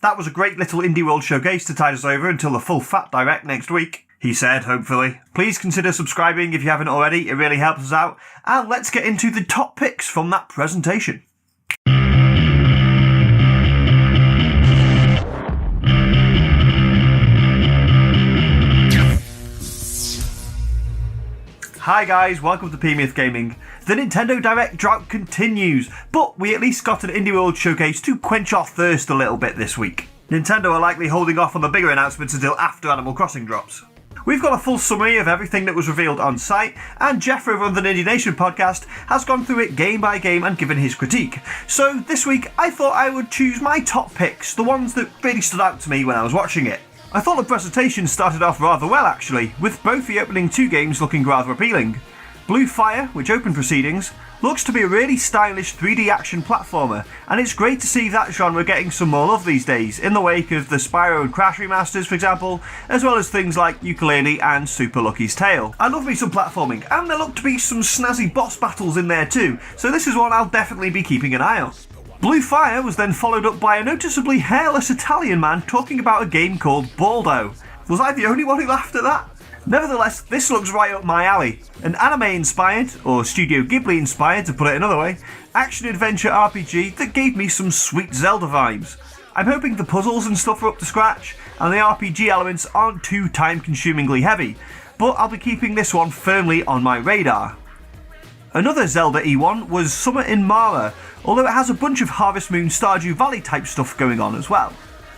That was a great little Indie World showcase to tide us over until the full fat direct next week, he said, hopefully. Please consider subscribing if you haven't already, it really helps us out. And let's get into the top picks from that presentation. Hi guys, welcome to PMyth Gaming. The Nintendo Direct drought continues, but we at least got an Indie World showcase to quench our thirst a little bit this week. Nintendo are likely holding off on the bigger announcements until after Animal Crossing drops. We've got a full summary of everything that was revealed on site, and Jeff over on the Indie Nation podcast has gone through it game by game and given his critique. So this week I thought I would choose my top picks, the ones that really stood out to me when I was watching it. I thought the presentation started off rather well actually, with both the opening two games looking rather appealing. Blue Fire, which opened proceedings, looks to be a really stylish 3D action platformer, and it's great to see that genre getting some more love these days, in the wake of the Spyro and Crash remasters for example, as well as things like Yooka-Laylee and Super Lucky's Tale. I love me some platforming, and there look to be some snazzy boss battles in there too, so this is one I'll definitely be keeping an eye on. Blue Fire was then followed up by a noticeably hairless Italian man talking about a game called Baldo. Was I the only one who laughed at that? Nevertheless, this looks right up my alley. An anime-inspired, or Studio Ghibli-inspired to put it another way, action-adventure RPG that gave me some sweet Zelda vibes. I'm hoping the puzzles and stuff are up to scratch, and the RPG elements aren't too time-consumingly heavy, but I'll be keeping this one firmly on my radar. Another Zelda E1 was Summer in Mara, although it has a bunch of Harvest Moon Stardew Valley type stuff going on as well.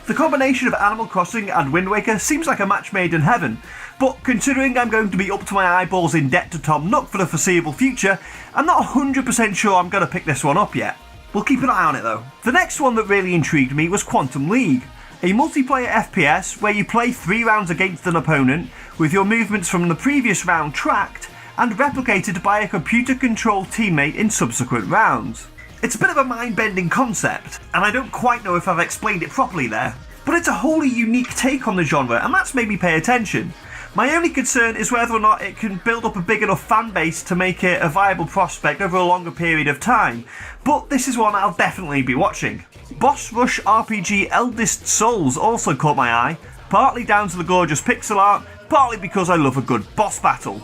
The combination of Animal Crossing and Wind Waker seems like a match made in heaven, but considering I'm going to be up to my eyeballs in debt to Tom Nook for the foreseeable future, I'm not 100% sure I'm going to pick this one up yet. We'll keep an eye on it though. The next one that really intrigued me was Quantum League, a multiplayer FPS where you play 3 rounds against an opponent, with your movements from the previous round tracked and replicated by a computer-controlled teammate in subsequent rounds. It's a bit of a mind-bending concept, and I don't quite know if I've explained it properly there, but it's a wholly unique take on the genre, and that's made me pay attention. My only concern is whether or not it can build up a big enough fan base to make it a viable prospect over a longer period of time, but this is one I'll definitely be watching. Boss Rush RPG Eldest Souls also caught my eye, partly down to the gorgeous pixel art, partly because I love a good boss battle.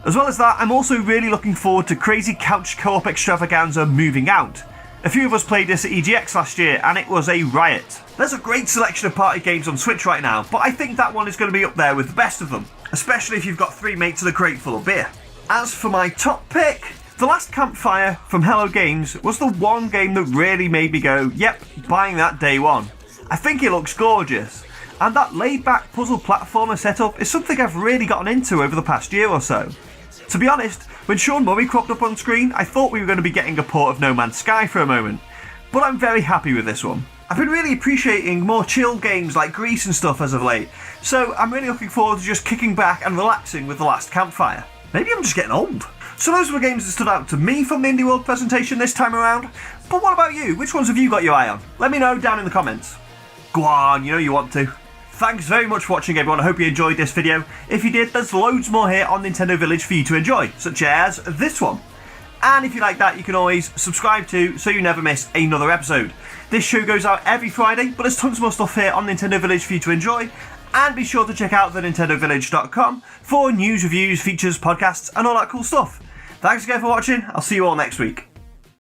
As well as that, I'm also really looking forward to Crazy Couch Co-op Extravaganza Moving Out. A few of us played this at EGX last year and it was a riot. There's a great selection of party games on Switch right now, but I think that one is going to be up there with the best of them, especially if you've got 3 mates and a crate full of beer. As for my top pick, The Last Campfire from Hello Games was the one game that really made me go, yep, buying that day one. I think it looks gorgeous, and that laid-back puzzle platformer setup is something I've really gotten into over the past year or so. To be honest, when Sean Murray cropped up on screen, I thought we were going to be getting a port of No Man's Sky for a moment, but I'm very happy with this one. I've been really appreciating more chill games like Grease and stuff as of late, so I'm really looking forward to just kicking back and relaxing with The Last Campfire. Maybe I'm just getting old. So those were games that stood out to me from the Indie World presentation this time around, but what about you? Which ones have you got your eye on? Let me know down in the comments. Go on, you know you want to. Thanks very much for watching everyone, I hope you enjoyed this video. If you did, there's loads more here on Nintendo Village for you to enjoy, such as this one. And if you like that, you can always subscribe to so you never miss another episode. This show goes out every Friday, but there's tons more stuff here on Nintendo Village for you to enjoy. And be sure to check out thenintendovillage.com for news, reviews, features, podcasts, and all that cool stuff. Thanks again for watching, I'll see you all next week.